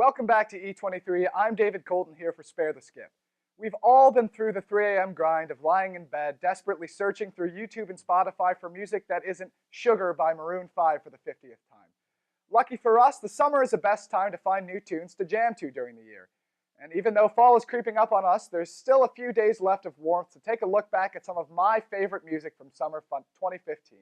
Welcome back to E23. I'm David Colton here for Spare the Skip. We've all been through the 3 a.m. grind of lying in bed, desperately searching through YouTube and Spotify for music that isn't Sugar by Maroon 5 for the 50th time. Lucky for us, the summer is the best time to find new tunes to jam to during the year. And even though fall is creeping up on us, there's still a few days left of warmth to take a look back at some of my favorite music from summer 2015.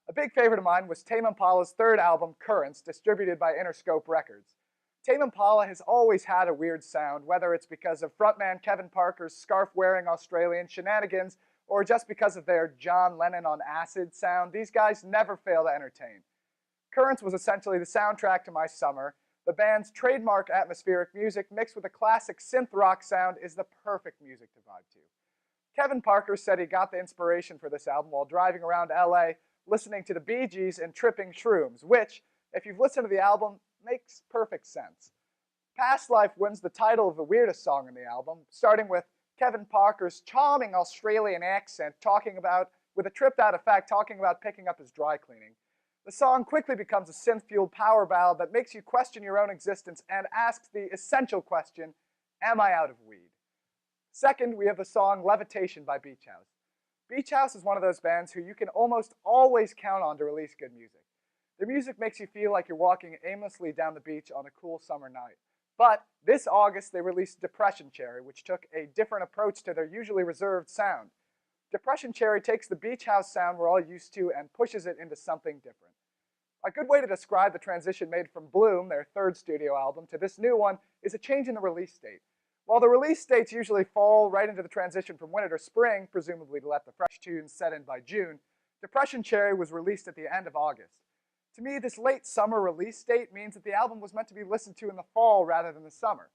A big favorite of mine was Tame Impala's third album, Currents, distributed by Interscope Records. Tame Impala has always had a weird sound, whether it's because of frontman Kevin Parker's scarf-wearing Australian shenanigans or just because of their John Lennon on acid sound. These guys never fail to entertain. Currents was essentially the soundtrack to my summer. The band's trademark atmospheric music mixed with a classic synth rock sound is the perfect music to vibe to. Kevin Parker said he got the inspiration for this album while driving around LA listening to the Bee Gees and tripping shrooms, which, if you've listened to the album, makes perfect sense. Past Life wins the title of the weirdest song in the album, starting with Kevin Parker's charming Australian accent with a tripped-out effect talking about picking up his dry cleaning. The song quickly becomes a synth-fueled power ballad that makes you question your own existence and asks the essential question, am I out of weed? Second, we have the song Levitation by Beach House. Beach House is one of those bands who you can almost always count on to release good music. Their music makes you feel like you're walking aimlessly down the beach on a cool summer night. But this August, they released Depression Cherry, which took a different approach to their usually reserved sound. Depression Cherry takes the Beach House sound we're all used to and pushes it into something different. A good way to describe the transition made from Bloom, their third studio album, to this new one is a change in the release date. While the release dates usually fall right into the transition from winter to spring, presumably to let the fresh tunes set in by June, Depression Cherry was released at the end of August. To me, this late summer release date means that the album was meant to be listened to in the fall rather than the summer.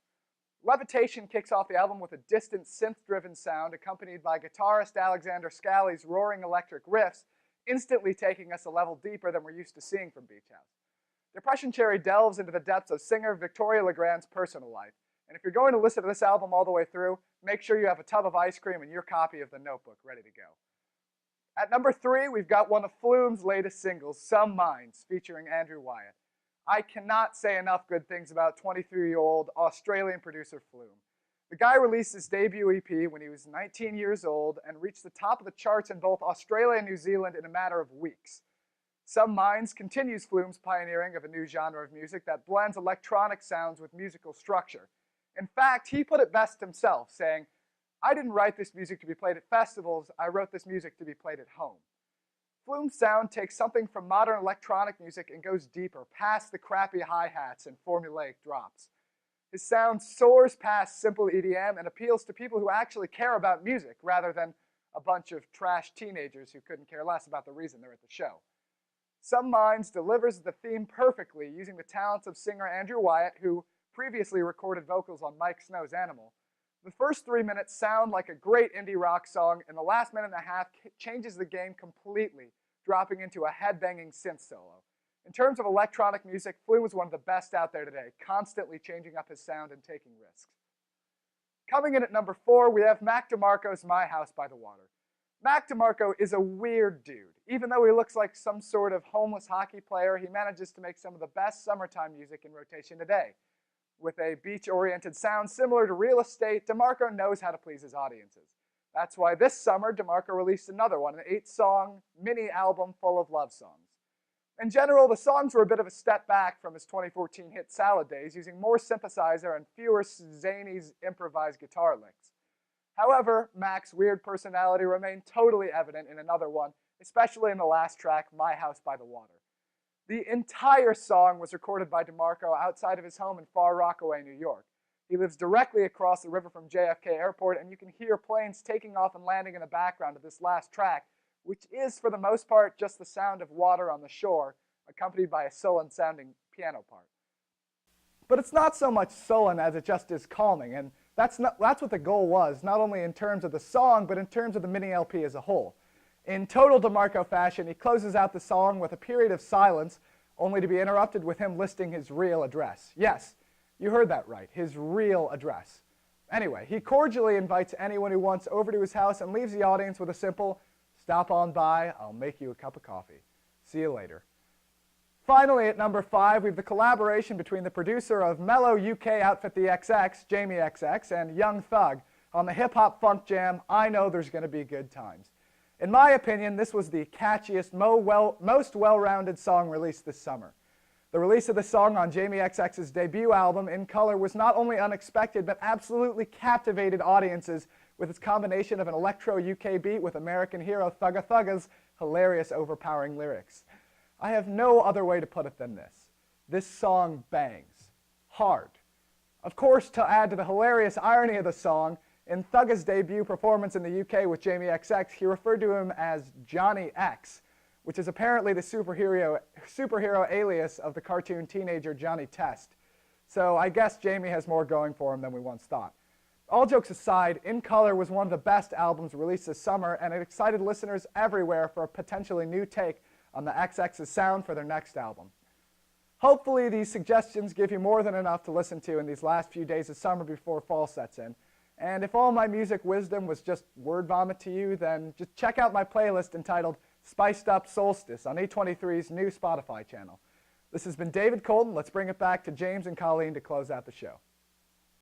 Levitation kicks off the album with a distant synth-driven sound accompanied by guitarist Alexander Scali's roaring electric riffs, instantly taking us a level deeper than we're used to seeing from Beach House. Depression Cherry delves into the depths of singer Victoria Legrand's personal life, and if you're going to listen to this album all the way through, make sure you have a tub of ice cream and your copy of The Notebook ready to go. At number 3, we've got one of Flume's latest singles, Some Minds, featuring Andrew Wyatt. I cannot say enough good things about 23-year-old Australian producer Flume. The guy released his debut EP when he was 19 years old and reached the top of the charts in both Australia and New Zealand in a matter of weeks. Some Minds continues Flume's pioneering of a new genre of music that blends electronic sounds with musical structure. In fact, he put it best himself, saying, I didn't write this music to be played at festivals, I wrote this music to be played at home. Flume Sound takes something from modern electronic music and goes deeper, past the crappy hi-hats and formulaic drops. His sound soars past simple EDM and appeals to people who actually care about music, rather than a bunch of trash teenagers who couldn't care less about the reason they're at the show. Some Minds delivers the theme perfectly, using the talents of singer Andrew Wyatt, who previously recorded vocals on Mike Snow's Animal. The first 3 minutes sound like a great indie rock song, and the last minute and a half changes the game completely, dropping into a head-banging synth solo. In terms of electronic music, Flume was one of the best out there today, constantly changing up his sound and taking risks. Coming in at number 4, we have Mac DeMarco's My House by the Water. Mac DeMarco is a weird dude. Even though he looks like some sort of homeless hockey player, he manages to make some of the best summertime music in rotation today. With a beach-oriented sound similar to Real Estate, DeMarco knows how to please his audiences. That's why this summer, DeMarco released another one, an 8-song mini album full of love songs. In general, the songs were a bit of a step back from his 2014 hit Salad Days, using more synthesizer and fewer zany improvised guitar licks. However, Mac's weird personality remained totally evident in another one, especially in the last track, My House by the Water. The entire song was recorded by DeMarco outside of his home in Far Rockaway, New York. He lives directly across the river from JFK Airport, and you can hear planes taking off and landing in the background of this last track, which is, for the most part, just the sound of water on the shore, accompanied by a sullen-sounding piano part. But it's not so much sullen as it just is calming, and that's what the goal was, not only in terms of the song, but in terms of the mini LP as a whole. In total DeMarco fashion, he closes out the song with a period of silence, only to be interrupted with him listing his real address. Yes, you heard that right, his real address. Anyway, he cordially invites anyone who wants over to his house and leaves the audience with a simple, stop on by, I'll make you a cup of coffee. See you later. Finally, at number 5, we have the collaboration between the producer of mellow UK outfit The XX, Jamie XX, and Young Thug on the hip-hop funk jam, I Know There's Gonna Be Good Times. In my opinion, this was the catchiest, most well-rounded song released this summer. The release of the song on Jamie XX's debut album, In Color, was not only unexpected, but absolutely captivated audiences with its combination of an electro UK beat with American hero Thugga Thugga's hilarious, overpowering lyrics. I have no other way to put it than this. This song bangs. Hard. Of course, to add to the hilarious irony of the song, in Thugga's debut performance in the UK with Jamie XX, he referred to him as Johnny X, which is apparently the superhero alias of the cartoon teenager Johnny Test. So I guess Jamie has more going for him than we once thought. All jokes aside, In Color was one of the best albums released this summer, and it excited listeners everywhere for a potentially new take on the XX's sound for their next album. Hopefully these suggestions give you more than enough to listen to in these last few days of summer before fall sets in. And if all my music wisdom was just word vomit to you, then just check out my playlist entitled Spiced Up Solstice on E23's new Spotify channel. This has been David Colton. Let's bring it back to James and Colleen to close out the show.